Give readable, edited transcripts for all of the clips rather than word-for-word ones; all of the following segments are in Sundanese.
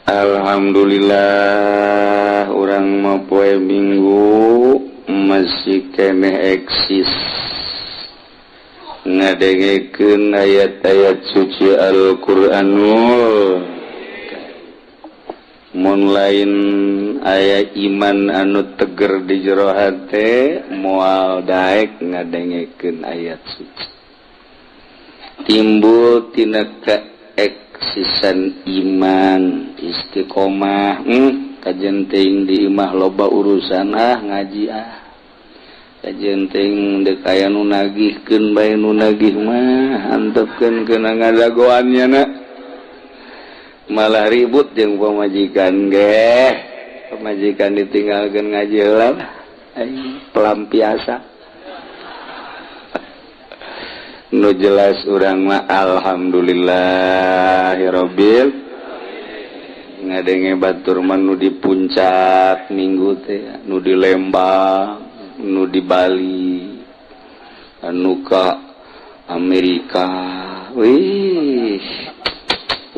Alhamdulillah urang mah poe Minggu masih keneh eksis ngadengekeun ayat-ayat suci Al-Qur'anul. Mun lain aya iman anu teger di jero hate moal daek ngadengekeun ayat suci. Timbul tina eksisan iman istiqomah kajenting di imah loba urusan ngaji kajenting dek aya nu nagihkeun bae nu nagih mah antepkeun keuna ngadagoannya na malah ribut jeung pamajikan ge pamajikan ditinggalkeun ngaji heula pelampiasa. Nu jelas urang mah alhamdulillahirabbil ngadenge batur mah nu di puncak minggu teh nu di Lembang nu di Bali anu ka Amerika wih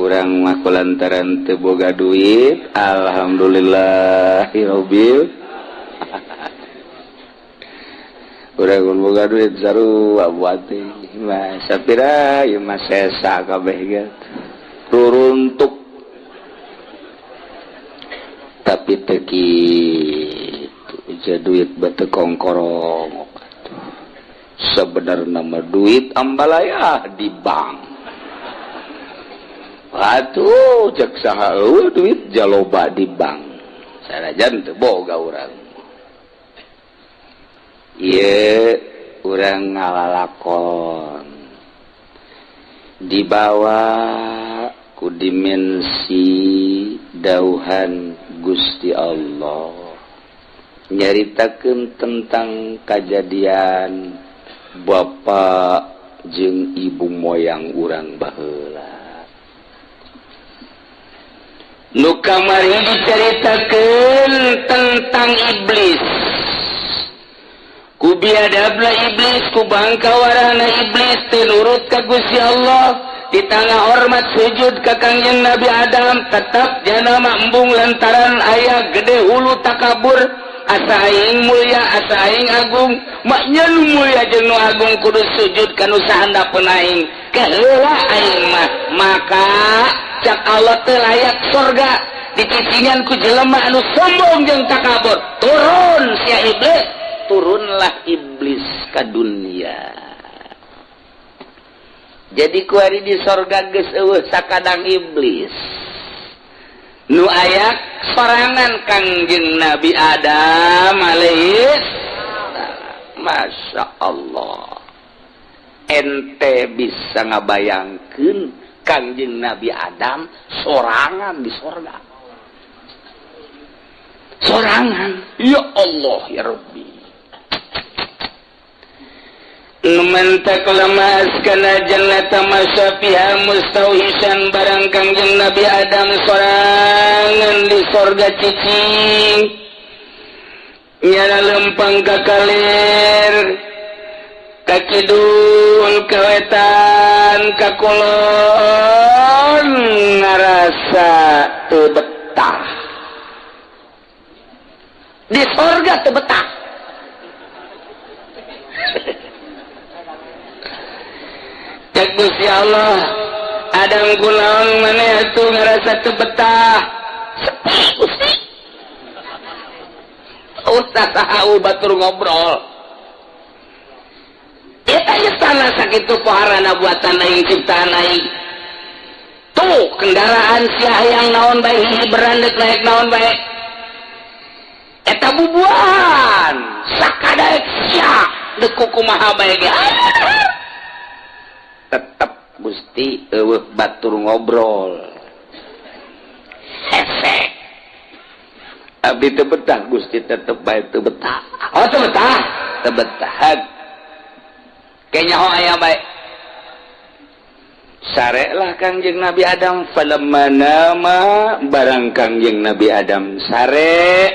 urang mah kulantaran teu boga duit alhamdulillahirabbil urang mun boga duit sarua buat teh mah sapira ieu mah sesa kabeh ge turuntuk tapi teu kitu ja duit batu kongkorong sebenarna mah duit ambalaya di bank atuh cek saha eueuh duit jaloba di bank sanajan teu boga urang. Ieu urang ngalalakon dibawa ku dimensi dauhan Gusti Allah nyaritakeun tentang kajadian bapa jeung ibu moyang urang baheula. Nu kamari dicaritakeun tentang iblis. Ku biadabna iblis, ku bangkawarana iblis teu nurut ka Gusti Allah, di tengah hormat sujud ka Kangjeng Nabi Adam, tetap jana embung lantaran aya gede hulu takabur, asa aing mulia, asa aing agung, maknya nu mulia jeung nu agung kudu sujud ka nu sahandapeun aing. Kaheula aing mah, maka cak Allah teu layak sorga dicicingan ku jelema anu sombong jeung takabur. Turun sia iblis. Turunlah iblis ke dunia. Jadi kuari di sorga geus eueuh sakadang iblis. Nu aya sorangan Kangjeng Nabi Adam alaihis. Masya Allah. Ente bisa ngabayangkeun Kangjeng Nabi Adam sorangan di sorga. Sorangan. Ya Allah ya Rabbi. Numantak lamas kana jannata masyafiha mustauhisan barang Kangjeng Nabi Adam sorangan di sorga cicing nyana lempang kakalir kakidul kawetan kakulon ngarasa teu betah di sorga teu betah. Cek Gusti Allah Adam kunaon maneh atuh ngarasa teu betah sepi Gusti ustaz saha batur ngobrol eta istana sakitu paharana buatan aing ciptaan aing tuh kendaraan sia hayang naon bae hiji berandek naik naon bae eta bubuhan sakadaek sia deuk kumaha bae ge tetap Gusti eueuh batur ngobrol efek abdi teu betah Gusti tetep bae teu betah. Oh teu betah? Teu betah. Kenya ho aya bae. Sarelah Kangjeng Nabi Adam falamma nama barang Kangjeng Nabi Adam sare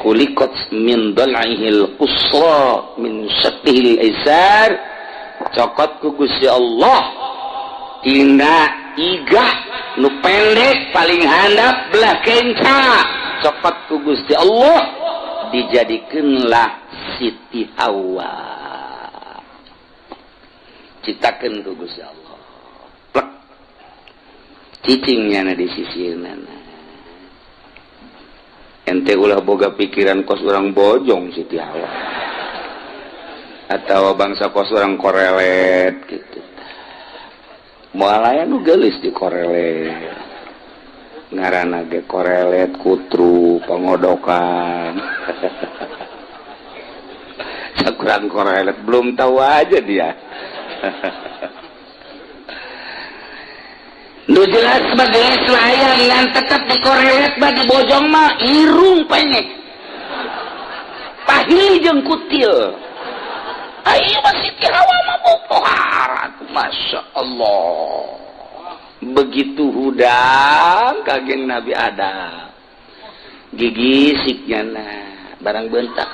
khuliqat min dal'ihil qusra min syaqihil aisar cokot ku Gusti Allah tina iga nu pendek paling handap belah kenca cokot ku Gusti Allah dijadikeunlah Siti Hawa ciptakeun ku Gusti Allah plek cicingnya di sisirna ente ulah boga pikiran kos orang bojong Siti Hawa atau bangsa kos orang korelet gitu moal aya nu geulis di korelet ngaranna ge korelet kutru pengodokan sakurang korelet belum tahu aja dia nu jelas sebagai selayang yang tetap di korelet bagi bojong mah irung penyek pahil jeung kutil ayo masih Siti Hawa mah bopoharat Masya Allah begitu hudang kageng Nabi Adam gigisiknya nah barang bentak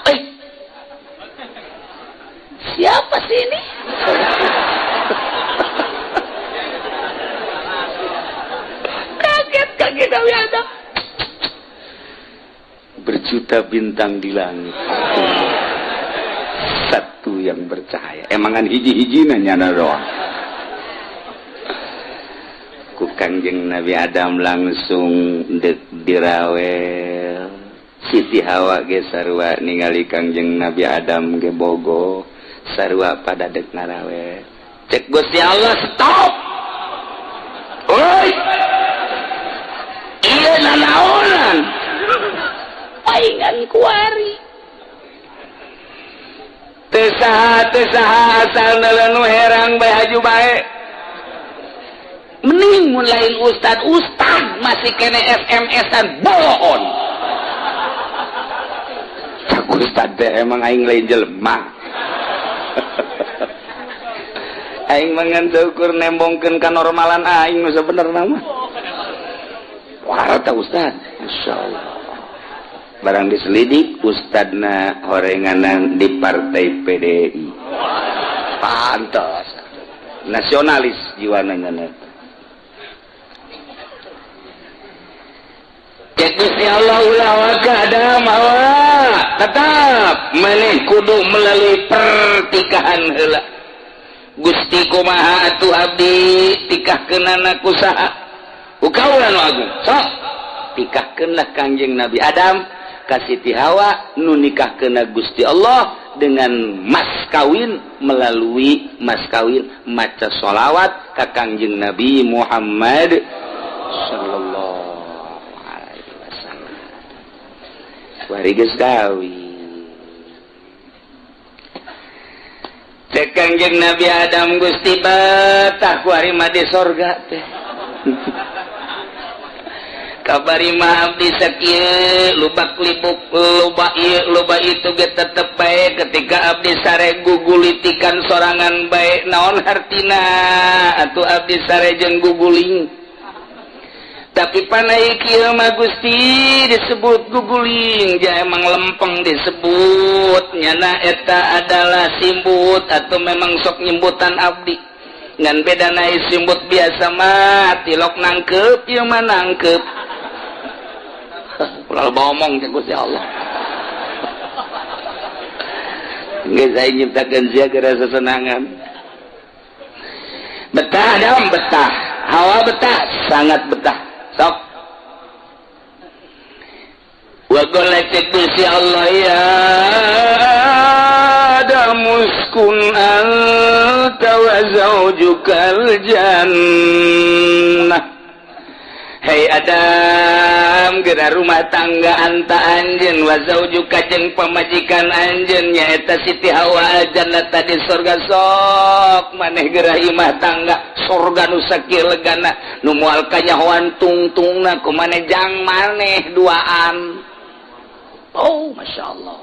siapa sih ini kaget Nabi Adam berjuta bintang di langit satu yang bercahaya emangan hiji-hiji nyana doang ku Kangjeng Nabi Adam langsung dek dirawel Siti Hawa ge sarua ningali Kangjeng Nabi Adam ge bogo sarua pada dek ngarawel cek Gusti Allah stop oi ieu nanaonan paingan kuari tesaha asal nu herang bae haju bae mending mun lain ustad masih kene SMS-an boon cak ustad teh emang aing lain jelema aing mangan syukur nembongkeun kanormalan aing nu sabenerna mah warata ustad masyaallah barang diselidik ustadna horenganan di partai PDI pantas nasionalis jiwananya cek Gusti Allah ulah waka ada mawa tetap maneh kudu melalui pertikahan heula Gusti kumaha atuh abdi tikahkeunana kusaha ukaula nu agung sok tikahkeunlah Kangjeng Nabi Adam ka Siti Hawa nu nikahkeunna Gusti Allah dengan mas kawin melalui mas kawin maca sholawat ka Kangjeng Nabi Muhammad sallallahu alaihi wasallam wari geus kawin cek Kangjeng Nabi Adam Gusti batah kuari mah di sorga teh kabari mah abdi sakieu lubak libuk loba itu ge tetep bae ketika abdi sare gugulitikan sorangan bae naon hartina atuh abdi sare jeung guguling tapi panai kieu mah Gusti disebut guguling ja emang lempeng disebut nyana eta adalah simbut atau memang sok nyembutan abdi ngan beda naik simbut biasa mah tilok nangkep ieu mah nangkep ulah ngomong cek Gusti Allah geus aing nyiptakeun sia keur sesenangan betah dam betah Hawa betah sangat betah sok wa qala cek Gusti Allah ya Adam uskun anta wa zaujukal jannah hei Adam geura rumah tangga anta anjeun wa zaujuka jeung pamajikan anjeun nyaeta Siti Hawa jannah tadi surga sok maneh geura imah tangga surga nu sakieu legana nu moal kanyahoan tungtungna ku maneh jang maneh duaan oh masyaallah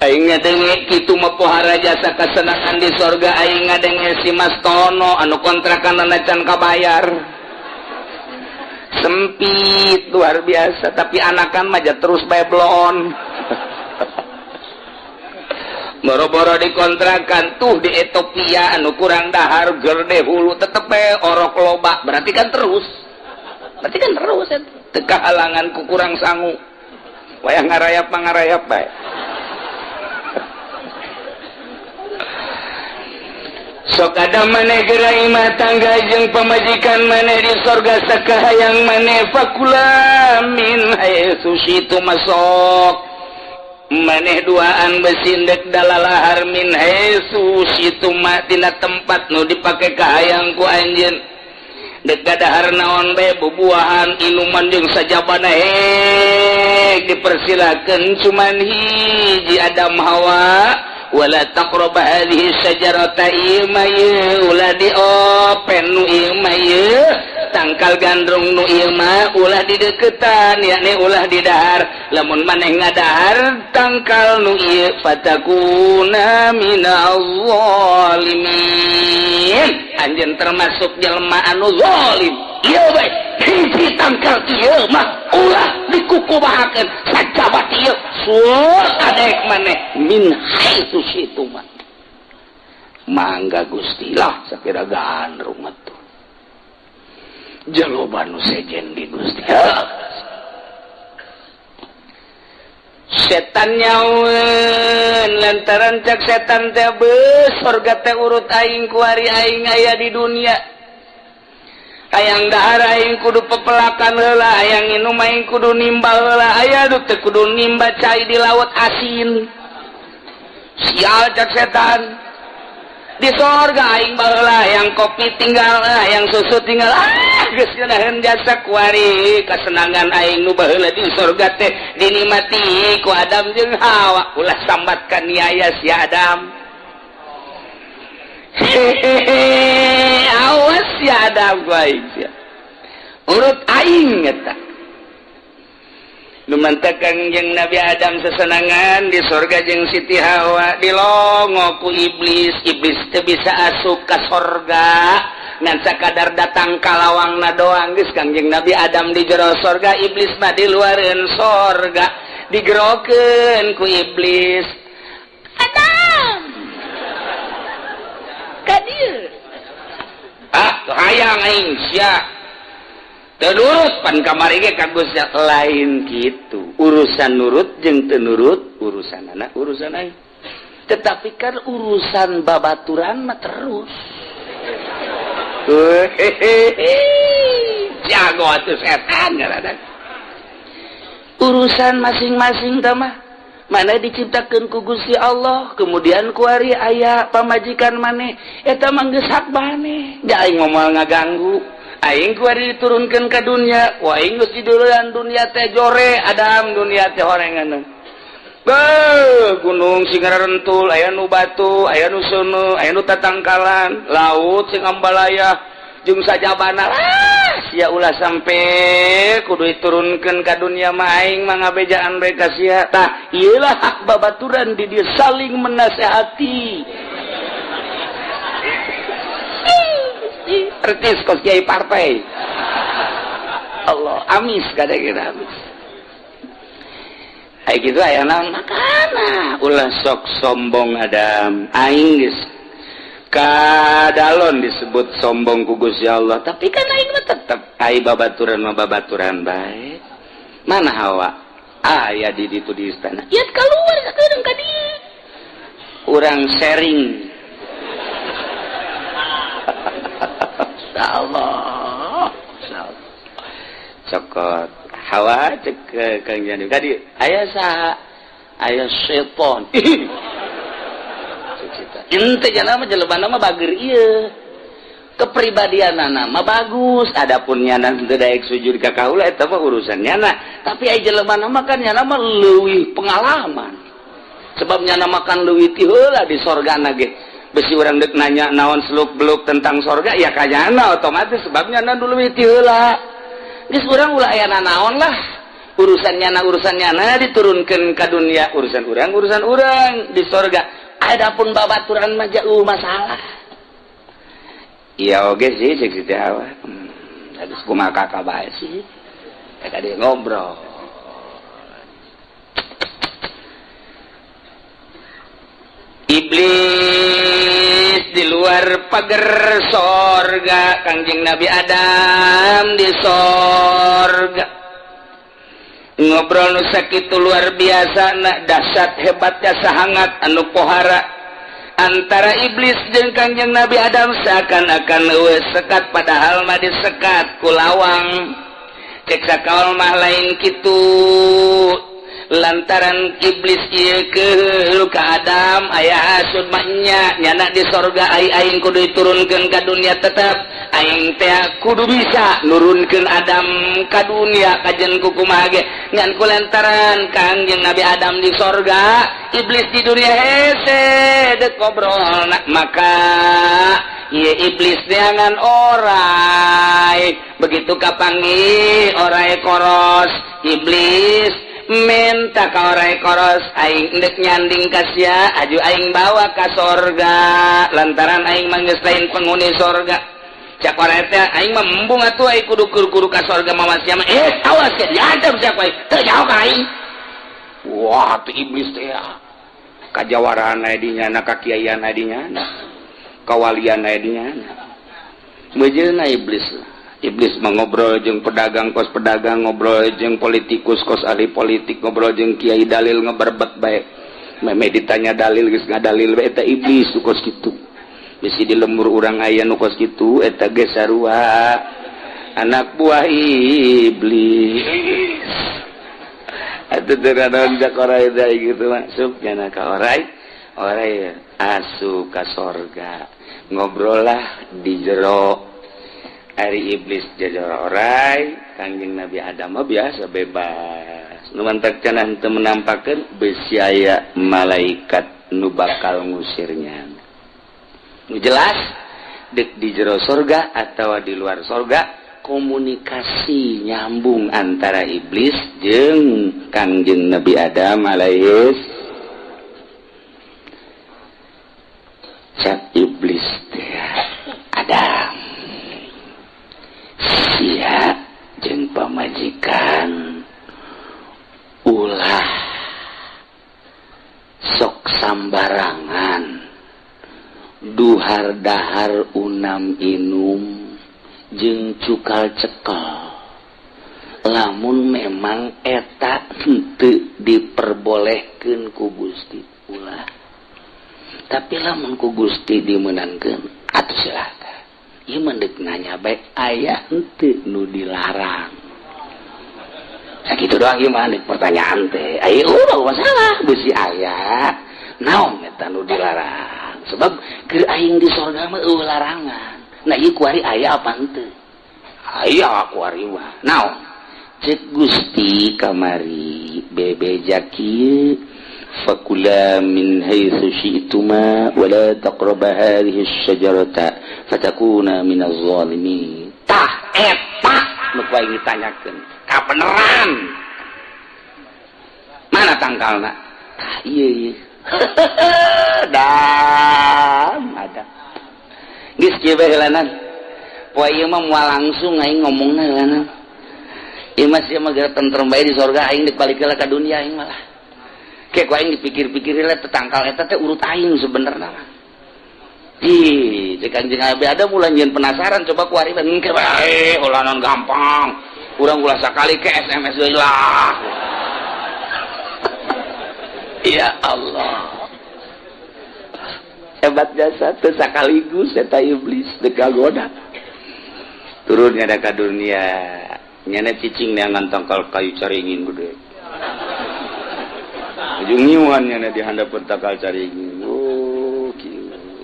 aing ngadenge kitu mah pohara jasa kasenangan di surga aing ngadenge si Mas Tono anu kontrakanna can kabayar sempit luar biasa tapi anakan mah terus bae blon boro-boro dikontrakan tuh di Ethiopia anu kurang dahar gerde hulu tetep orok loba berarti kan terus teka halangan ku kurang sangu wayang ngarayap mangarayap bae sok ada maneh gerai imah tangga jeung pamajikan maneh di sorga sakahayang maneh fakula min haitsu syitu masok maneh duaan besindek dalalahar min haitsu syitu ma tina tempat nu dipake kahayang ku anjeun dek gadahar naon bae bubuahan inuman jeung sajabana dipersilakeun cuman hiji Adam Hawa wala taqraba hadhihi syajarata imaya ulah diopen nu imaya tangkal gandrung nu ieu mah ulah dideketan yakni ulah didahar lamun maneh ngadahar tangkal nu ieu fatakuna minaz zalimin anjeun termasuk jelema anu zalim ieu bae hiji tangkal ieu mah ulah dikukubahakeun sajabat ieu suul adek maneh min haitsu syitu mah mangga Gusti lah sakira gandrung atuh jaloba nu sejen di Gusti setan nyaun lantaran cak setan teh beus sorga teh urut aing ku ari aing aya di dunia hayang dahar aing kudu pepelakan heula hayang inum aing kudu nimba heula aya teh kudu nimba cai di laut asin sial cak setan di sorga aing baheula hayang kopi tinggal hayang susu tinggal geus ngeunaheun jasa kuari kasenangan aing nu baheula di sorga teh dinikmati ku Adam jeung Hawa ulah sambat ka niaya si Adam awas si Adam ku aing urut aing eta lumantakan jeung Nabi Adam sesenangan di sorga jeung Siti Hawa dilongo ku iblis teu bisa asup ka sorga ngan sakadar datang ka lawangna doang geus Kangjeng Nabi Adam di jero sorga iblis mah di luareun sorga digerokeun ku iblis Adam ka dieu hayang aing sia tenurut pan kamari ge kagus lain gitu urusan nurut jeung teu nurut urusan anak urusan aing tetapi kan urusan babaturan mah terus jago atuh setan ngaranna urusan masing-masing teh mah mana diciptakeun ku Gusti Allah kemudian ku ari aya pamajikan maneh eta mah geus hak maneh da aing moal ngaganggu aing kuari diturunkeun ka dunya ku aing geus di dunia teh jore Adam dunia teh horengan gunung sing ngarentul aya nu batu aya nu seuneu aya nu tatangkalan laut sing ambalaya jeung sajabana sia ulah sampe kudu diturunkeun ka dunia mah aing mah ngabejaan bae ka sia tah ieu lah hak babaturan di dieu saling menasehati artis kos kiai partai Allah amis kadang kita amis kayak gitu aya naon makana ulah sok sombong Adam aing geus kadalon disebut sombong ku Gusti Allah tapi kan aing mah tetep ai babaturan mah babaturan bae mana Hawa aya di ditu di istana ieu keluar sakedeung ka dieu urang sharing Allah cokot Hawa cek ke Kang Jani tadi aya saha aya setan ente jangan mah jelebana mah bager ieu kepribadianana mah bagus adapun nyana teu daek sujud ka kaula eta mah urusan nyana tapi aya jelebana mah kan nyana mah leuwih pengalaman sebab nyana makan leuwih ti heula di sorgana ge besi urang deuk nanya naon seluk-beluk tentang sorga ya kanyana otomatis sebabnya nyana dulu ti heula geus urang ulah aya naon lah urusannya diturunkeun ka dunia urusan urang di sorga adapun babaturan mah jauh masalah iya oge sih cek Siti Hawa geus kumaha kakak bae sih eta dia ngobrol iblis di luar pagar sorga, Kangjeng Nabi Adam di sorga. Ngobrol nu sakitu luar biasa, nak dahsyat hebatnya sahangat anu pohara antara iblis jeung Kangjeng Nabi Adam seakan-akan eueus sekat, padahal mah disekat ku lawang. Cek sakaol mah lain kitu, lantaran iblis ieu keul ka Adam aya hasud mah nya nyana di sorga aing kudu diturunkeun ka dunia, tetep aing teh kudu bisa nurunkeun Adam ka dunia kajen kumaha ge ngan ku lantaran Kangjeng Nabi Adam di sorga, iblis di dunia hese dek ngobrol. Maka ieu iblis neangan orai begitu kapanggih orai koros iblis minta ka orai koros aing ndek nyanding ka sia aju aing bawa ka sorga lantaran aing mah geus lain penghuni sorga. Cak orai teh aing mah embung atuh aing kudu kur-kur ka sorga mah sia mah awas ke diadem sia ku aing teu jauh ka aing. Wah tu iblis teh kajawaran aya di nyana, kakiaian aya di nyana, kawalian aya di nyana. Bejeuna iblis mengobrol jeung pedagang kos pedagang, ngobrol jeung politikus kos ahli politik, ngobrol jeung kiai dalil ngeberbet bae. Meme ditanya dalil geus ngadalil bae eta iblis nu kos kitu. Bisi di lembur urang aya nu kos kitu eta ge sarua anak buah iblis. Atuh teu naon jak orai teh gitu masuk nya ka orai asup ka sorga. Ngobrol lah di jero ari iblis jajor orai, Kangjeng Nabi Adam mah biasa bebas. Nu mantak cenah teu menampakeun besi aya malaikat nu bakal ngusirnya. Nu jelas dek di jero sorga atawa di luar sorga komunikasi nyambung antara iblis jeung Kangjeng Nabi Adam alaihis. Cak iblis teh Adam sia jeung pamajikan ulah sok sambarangan duhar dahar unam inum jeung cukal cekel, lamun memang eta henteu diperbolehkeun ku Gusti ulah. Tapi lamun ku Gusti dimeunankeun atuh silakan. Ieu mah deuk nanya bae aya henteu nu dilarang. Sakitu doang ieu mah deuk pertanyaan teh. Aya urang masalah beusi aya. Naon eta nu dilarang? Sebab keur aing di sorga mah eueuh larangan. Nah ieu kuari aya apa henteu? Aya kuari mah. Naon? Cek Gusti kamari bebejak ieu fakula min haitsu syi'tuma wa la taqrabu hadhihi asy-syajarata fatakuna minaz zalimin. Tah eta nu kuing ditanyakeun. Kabeneran. Mana tangkalna? Tah ieu. Dan ada. Geus kieu bae heulanan. Poe ieu mah moal langsung aing ngomongna heulanan. Ieu mah sia mah geura tentrem bae di sorga aing dek balik heula ka dunia aing malah. Kayak aing dipikir-pikir heula teh tangkal eta teh urut aing sebenarnya mah. Ih, cek Kangjeng Nabi Adam ulah nyeun penasaran coba ku ari engke bae ulah non gampang. Urang ulah sakali ke SMS deui lah. Ya Allah. Hebat jasa teu sakaligus eta iblis teu kagoda. Turunnya da ka dunia nyana cicing neangan tangkal kayu caringin gede. Ujung nyiuan nyana di handapeun tangkal caringin. Oh,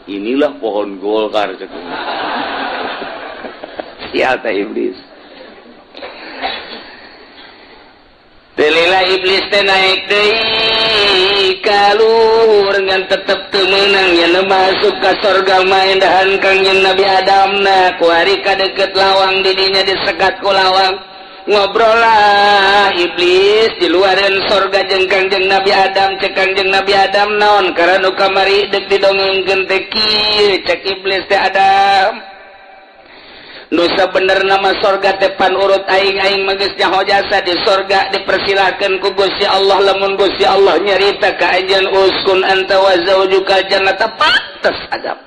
inilah pohon golkar cek. Sia ta iblis. Telila iblis teh naik deui ka luhur ngan tetep teu meunang nya masuk ka sorga main dahan Kangjeng Nabi Adam na ku ari ka deukeut lawang di dinya disekat ku lawang. Ngobrol lah iblis di luareun sorga jeung Kangjeng Nabi Adam. Cek Kangjeng Nabi Adam naon karena nu kamari deuk didongengkeun teh kieu cek iblis teh Adam. dosa bener nama sorga tepan urut aing mages nyaho jasa di sorga dipersilakan ku Gusti Allah lamun Gusti Allah nyarita ka ajan uskun anta wa zawjuka jannata pantes adab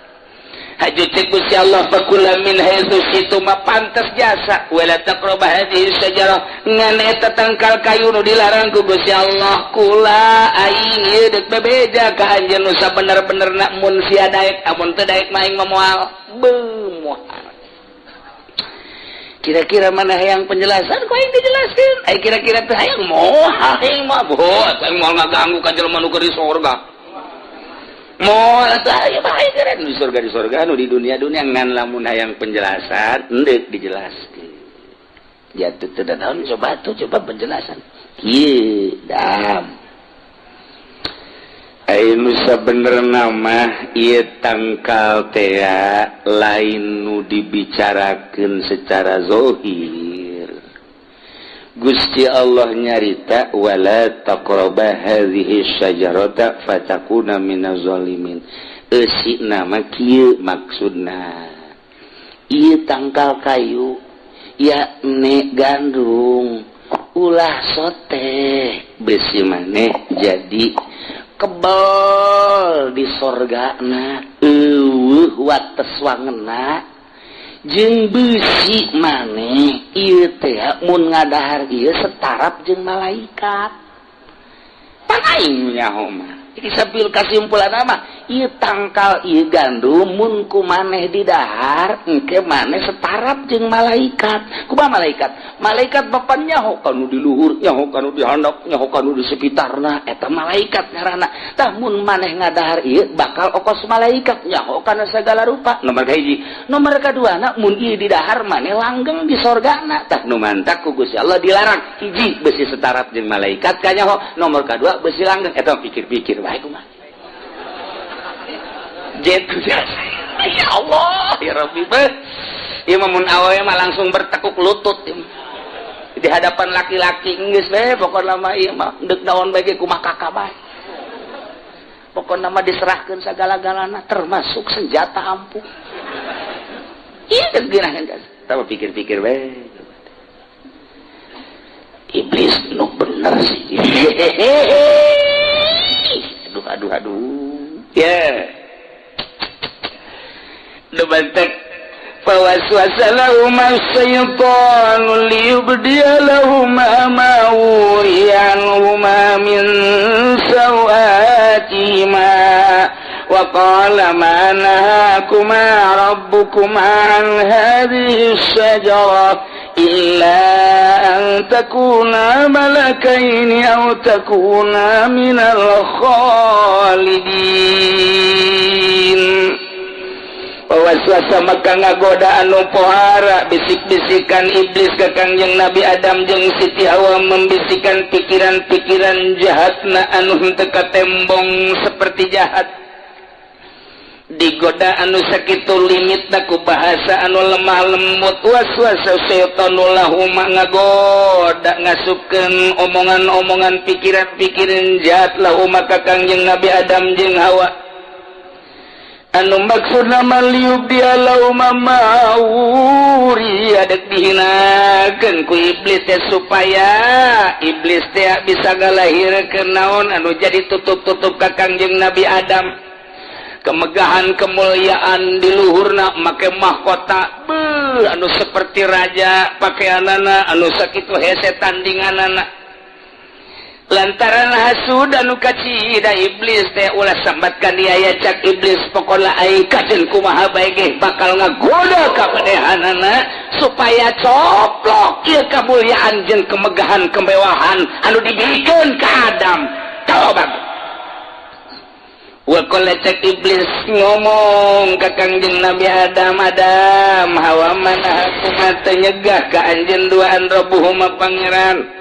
haju cek Gusti Allah fakula min haitsu situ ma pantes jasa wala taqrabah hadhihi syajarah ngan eta tangkal kayu nu dilarang ku Gusti Allah kula aing ieu deuk bebeja ka anjeun nu sabener-benerna mun sia daek amun teu daek mah aing moal bemoal. Kira-kira mana yang penjelasan kok yang dijelaskan? Kira-kira teh hayang moal hayang mah bos, hayang moal ngaganggu ka jelema nu keur di surga. Moal teh hayang bae keren di surga anu di dunia ngan lamun hayang penjelasan endek dijelaskeun. Ya teu daun coba penjelasan. Kieu dam. Ainu sabenerna mah ieu tangkal teh lain nu dibicarakeun secara zahir. Gusti Allah nyarita wala taqraba hadhihi syajarata fatakuna minaz zalimin. Eusina mah kieu maksudna. Ieu tangkal kayu ya ne gandung ulah sote besi maneh jadi kebal di sorgana wates wangena jeung beusi maneh ieu teh mun ngadahar ieu setarap jeung malaikat pan aing nyaho mah iki sabil kasimpulan mah ieu tangkal ieu gandum mun ku maneh didahar engke maneh setarap jeung malaikat kumaha malaikat bapan nyaho kanu di luhur nyaho kanu di handap nyaho kanu di sekitarna eta malaikat ngaranna tah mun maneh ngadahar ieu bakal okos malaikat nyaho kana sagala rupa nomor kahiji nomor kaduana mun ieu didahar maneh langgeng di sorgana tah nu mantak ku Gusti Allah dilarang hiji besi setarap jeung malaikat ka nyaho nomor kadua besi langgeng eta pikir-pikir bae kumaha jetu jasa ya Allah ya Rabbi beh ieu mah mun awewe mah langsung bertekuk lutut di hadapan laki-laki geus we pokona mah ieu mah deuk naon bae ge kumaha kakak bae pokona mah diserahkeun sagala-galana termasuk senjata ampuh ieu geus girahan tapi pikir-pikir bae iblis nu bener sih aduh ya debantek fawaswasa lahum asy-syaitanu liyubdiya lahum ma wuriyanhuma min sawatihima wa qala ma nahakuma rabbukuma an hadhihi asy-syajarah illa an takuna malakaini aw takuna minal khalidin. Waswasa maka ngagoda anu pohara bisik-bisikan iblis ka Kangjeng Nabi Adam jeung Siti Hawa membisikkan pikiran-pikiran jahatna anu henteu katembong seperti jahat digoda anu sakitu limitna ku bahasa anu lemah lembut waswasa seutanu lahuma ngagoda ngasupkeun omongan-omongan pikiran-pikiran jahat lahuma ka Kangjeng Nabi Adam jeung Hawa anu maksudna maliub dia lauma mauri adek dihinakeun ku iblis teh supaya iblis teh bisa galahirkeun naon anu jadi tutup-tutup ka Kangjeng Nabi Adam kemegahan kemuliaan di luhurna make mahkota anu seperti raja pakaianana anu sakitu hese tandinganana lantaran hasud anu kacida iblis teh ulah sambatkan dia aya cak iblis pokona ai kajen kumaha bae ge bakal ngagoda ka padehanana supaya coplok ieu kamuliaan jeung kemegahan kemewahan anu dibikeun ka Adam coba wa qala cak iblis ngomong ka Kangjeng Nabi Adam Hawa manahakum teh nyegah ka anjeun duaan rabbuhuma pangeran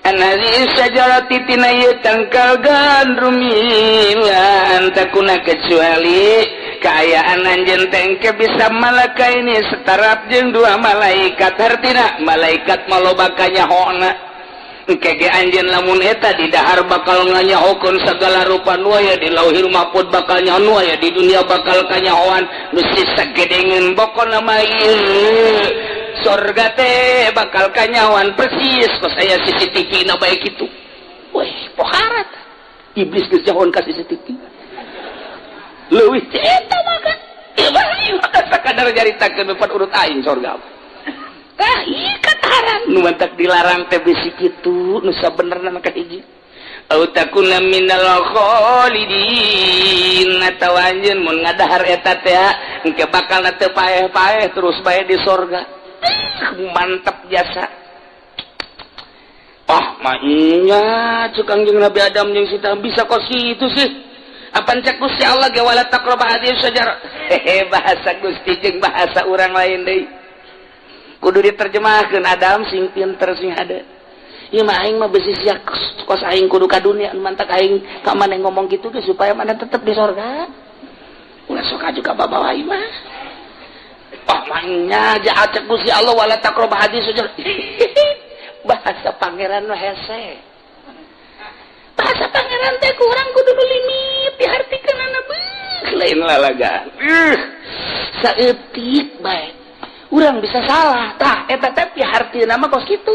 anari syajarati tina ieu tangkal gandum ila antakuna kecuali kaayaan anjeun teh engke bisa malakaini setarap jeung dua malaikat hartina malaikat maloba ka nyahona kege anjeun lamun eta di dahar bakal nganyahokeun sagala rupa nu aya di lauhil mahfuz bakal nyaho aya di dunia bakal kanyahoan nu sagedengeun pokona mah ieu sorga teh bakal kanyahoan persis kos aya CCTV na bae kitu. Weh pokarat iblis geus jahoan ka CCTV leuwih eta mah kan ieu mah sakadar jaritakeun depan urut aing sorga tah ieu kataran nu mantak dilarang teh bisi kitu nu sabenerna mah kahiji au takuna minal khalidin atawa anjeun mun ngadahar eta teh engke bakal teu paeh-paeh terus bae di sorga. Mantap jasa. Maknya cek Kangjeng Nabi Adam yang sita bisa kok situ sih. Apaan cek Gusti Allah ge wala taqraba hadhihi sajar. Bahasa Gusti jeung bahasa urang lain deui. Kudu diterjemahkeun Adam sing pinter sing hade. Ieu mah aing mah beusi sia kos aing kudu ka dunia mantak aing ka maneh ngomong kitu ge supaya maneh tetep di sorga. Ulah sok juga babawa ieu mah. Maknya jahat cek Gusti Allah wala taqraba hadhihi sajar. Bahasa pangeran mah hese. Bahasa pangeran teh kurang kudu limit dihartikeunana beuk lain lalagaan. Saeutik bae. Urang bisa salah. Tah eta teh pihartieuna mah kos kitu.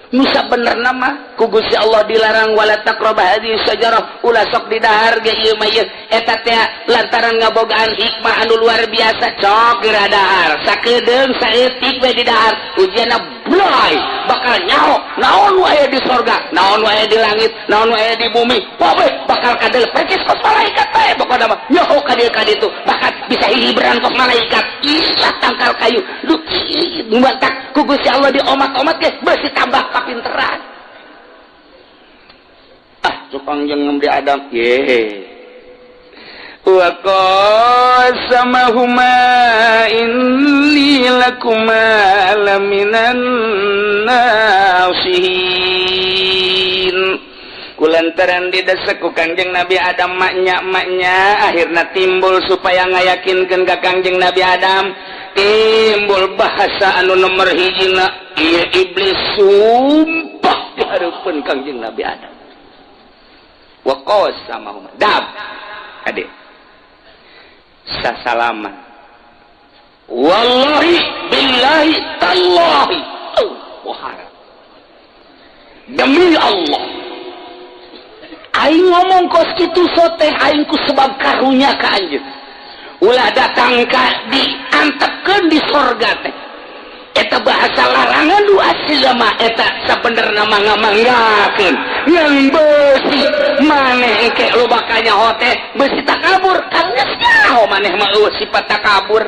Nu sabenerna mah ku Gusti Allah dilarang wala taqraba hadhihi sajarah ulah sok didahar ge ieu mah eta teh lantaran ngabogaan hikmah anu luar biasa cok geura dahar sakedeung saeutik we didahar ujianna bloy bakal nyaho naon wae di sorga naon wae di langit naon wae di bumi poe bakal kadel percis kos malaikat bae pokona mah nyaho ka ditu bakal bisa hilibran kos malaikat isah tangkal kayu lu mantak ku Gusti Allah diomat-omat ge beusi tambah kapinteran. Kangjeng Nabi Adam wa qasamahuma inni lakuma laminan nasihin. Kulantaran didesek ku Kangjeng Nabi Adam maknya akhirna timbul supaya ngayakinkeun ka Kangjeng Nabi Adam timbul bahasa anu nomor hijina ieu iblis sumpah di hareupeun Kangjeng Nabi Adam. Wa qasamahuma dab adik sasalaman wallahi billahi tallahi wahara demi Allah aing ngomong kos kitu soteh aing ku sebab karunya ka anjeun ulah datang ka diantepkeun di sorga teh eta bahasa larangan nu asli mah eta sabenerna mah ngamanggakeun ngan beusi maneh engke loba ka nyaho teh beusi takabur kan geus nyaho maneh mah eueuh sifat takabur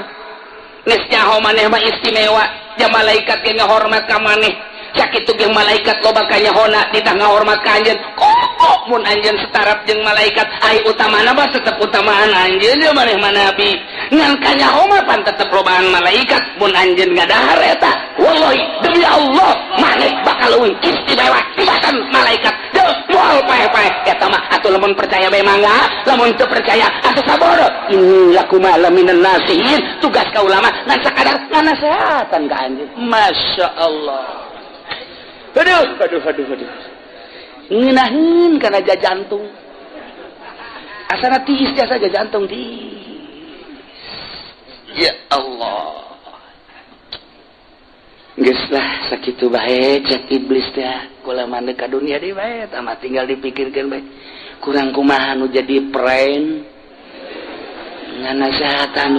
geus nyaho maneh mah istimewa ja malaikat ge ngahormat ka maneh sakitu ge malaikat loba ka nyahona ditah ngahormat ka anjeun kok mun anjeun setarap jeung malaikat ai utamana mah tetep utamaan anjeun ya maneh mah nabi ngan ka nyaho mah pan tetep lobaan malaikat mun anjeun ngadahar eta wallahi demi Allah maneh bakal leuwih istimewa tibatan malaikat deuk moal paeh-paeh eta mah atuh lamun percaya bae mangga lamun teu percaya atuh sabodo inni lakum laminan nasihin tugas ka ulama ngan sakadar nganasehatan ka anjeun masyaallah. Aduh. Ngeunaheun kana jantung. Asana tiis jasa jantung tiis. Ya Allah. Geus lah sakitu bae cek iblis teh kula mande ka dunia deui bae tah tinggal dipikirkeun bae. Kurang kumaha nu jadi prank. Nganasehatan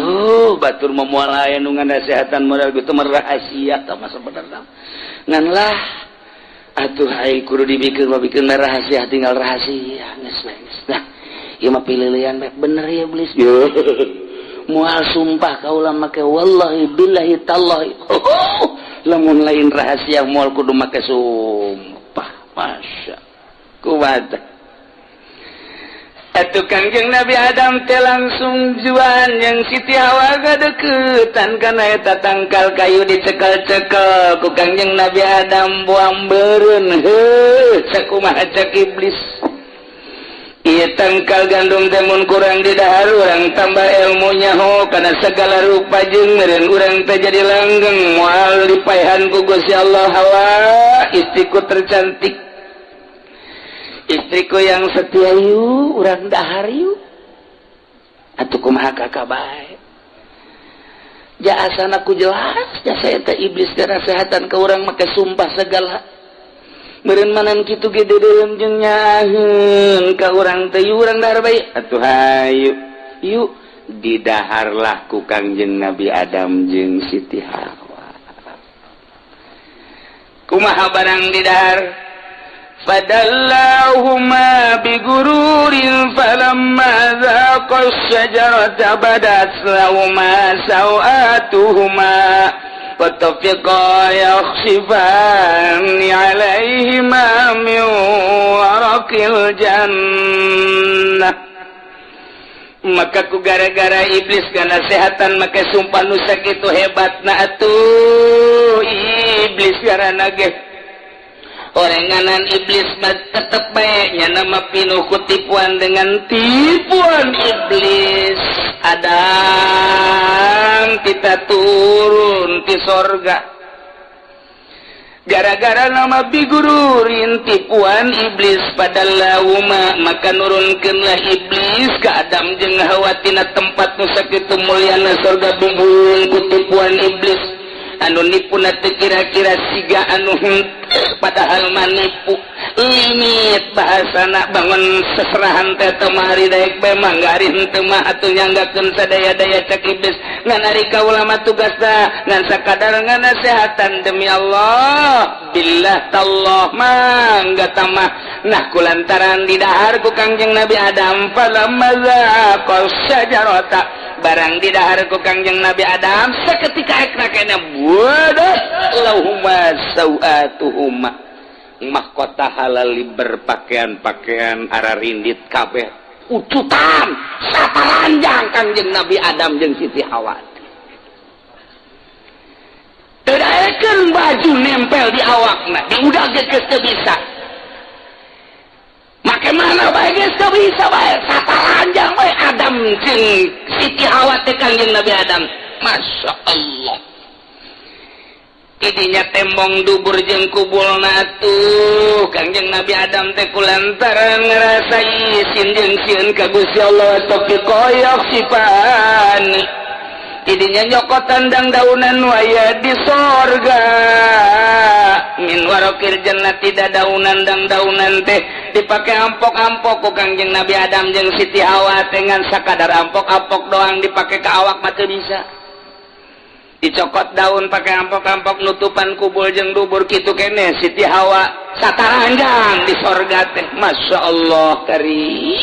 batur momoal aya nu nganasehatan modal kitu mah rahasia tah mah sabenerna. Ngan lah atuh aing kudu dibikeun rahasia tinggal rahasia geus bae geus nah ieu mah pileulean bae bener ya iblis moal sumpah ka ulama make wallahi billahi tallahi lamun lain rahasia moal kudu make sumpah masya kuat atuh Kangjeng Nabi Adam teh langsung juan yang Siti Hawa gadeuketan kana eta tangkal kayu dicekel-cekel ku Kangjeng Nabi Adam buang beureun heuh sakumaha cek iblis Ieu tangkal gandum teh mun kurang di dahar urang tambah ilmunya ho kana segala rupa jeung meureun urang teh jadi langgeng moal dipaehan ku Gusti Allah. Hawa istriku tercantik, istriku yang setia yuk urang dahar yuk atuh kumaha kakak bae. Jaasana ku jelas jasa eta iblis teh nasehatan ka urang make sumpah segala. Meureun manan kitu ge deudeum jeung nyaheun ka urang teh urang dahar bae. Atuh hayu yuk didaharlah ku Kangjeng Nabi Adam jeung Siti Hawa. Kumaha barang didahar? Fadallahuma bigururin falamma zaqas syajarata badat lahuma sawatuhuma وَاتَّفِقَا يَخْصِفَانِ عَلَيْهِمَا مِنْ وَرَقِ الْجَنَّةِ. Maka ku gara-gara iblis kana sehatan make sumpah nu sakitu hebatna atuh iblis garana ge. Orenganan iblis mah tetep bae nya nama pinuh ku tipuan dengan tipuan iblis. Adam kita turun di sorga gara-gara nama bigururin tipuan iblis pada lauma maka nurunkeunlah iblis ke Adam jeung Hawa tina tempat nu sakitu mulyana sorga bubung ku tipuan iblis anu nipuna teu kira-kira siga anu padahal manipu limit bahasana bangun seserahan teh teu mari daek bae manggarin teu mah atuh nyanggakeun sadaya-daya cek iblis ngan ari kaula mah tugasna ngan sakadar nganasehatan demi Allah billah tallah mangga tamah nah kulantaran didahar ku Kangjeng Nabi Adam falamma zaqas syajarata barang didahar ku Kangjeng Nabi Adam saketika ekna kana buadat lahuma sawatuhuma mahkota halali berpakaian-pakaian ararindit kabeh ucutan sataranjang Kangjeng Nabi Adam jeung Siti Hawa teu daekeun baju nempel di awakna di udah geus teu bisa make mana bae geus teu bisa bae sataranjang bae Adam jeung Siti Hawa teh Kangjeng Nabi Adam masya Allah idinya tembong dubur jeung kubulna atuh Kangjeng Nabi Adam teh kulantaran ngarasa isin jeung sieun ka Gusti Allah taufiqa yaksifani idinya nyokotan dang daunan waya di sorga min waraqil jannati dadaunan dang daunan teh dipake ampok-ampok ku Kangjeng Nabi Adam jeung Siti Hawa teh ngan sakadar ampok-ampok doang dipake ka awak mah teu bisa dicokot daun pakai ampok-ampok nutupan kubul jeung dubur kitu kene Siti Hawa sataranjang di sorga teh masya Allah karim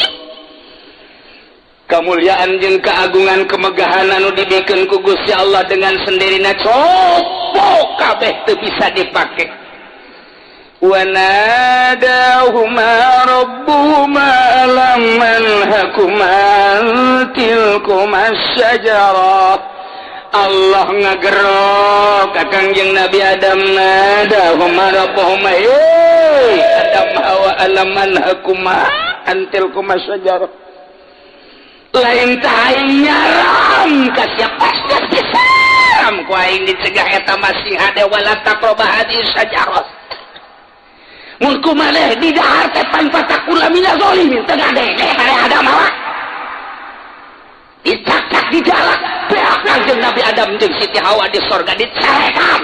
kemuliaan jeung keagungan kemegahan anu dibikeun ku Gusti Allah dengan sendirina copok kabeh teu bisa dipake wa nadahuma rabbuhuma lam manhakuma tilkuma syajarah Allah ngagerok ka Kangjeng Nabi Adam nadahuma rabbuhuma Adam Hawa alaman hakuma antil kuma syajarah lain taing nyaram ka siapa sam ku aing dicegah eta masih hade wala taqraba hadis syajarah mun kumaneh di dahar teh pan fatakula mina zalimin teu gade Adam Hawa dicakak di dalam beak Kangjeng Nabi Adam jeung Siti Hawa di sorga dicerekan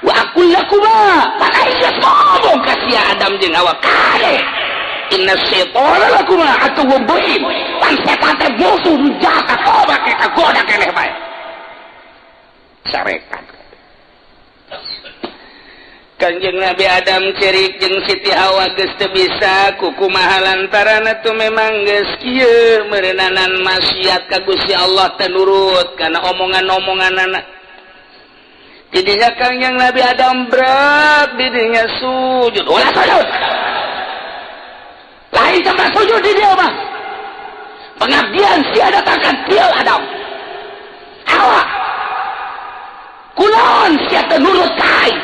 wa aqul lakuma pan aing ngomong ka sia Adam jeung Hawa kade inna syaitana lakuma atuwwun mubin pan setan teh musuh jahat coba ke kagoda keneh bae sarekan Kangjeng Nabi Adam cerik jeung Siti Hawa geus teu bisa kumaha lantaran atuh memang geus kieu meureunanan maksiat ka Gusti Allah teu nurut kana omongan-omonganana didinya Kangjeng Nabi Adam berat didinya sujud ulah sujud lain tempat sujud di dia mah pengabdian sia datangkan tiel Adam Hawa kunaon sia teu nurut ka aing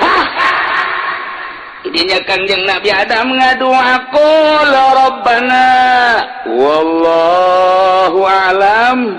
Didinya Kangjeng Nabi Adam ngadua qala rabbana wallahu a'lam.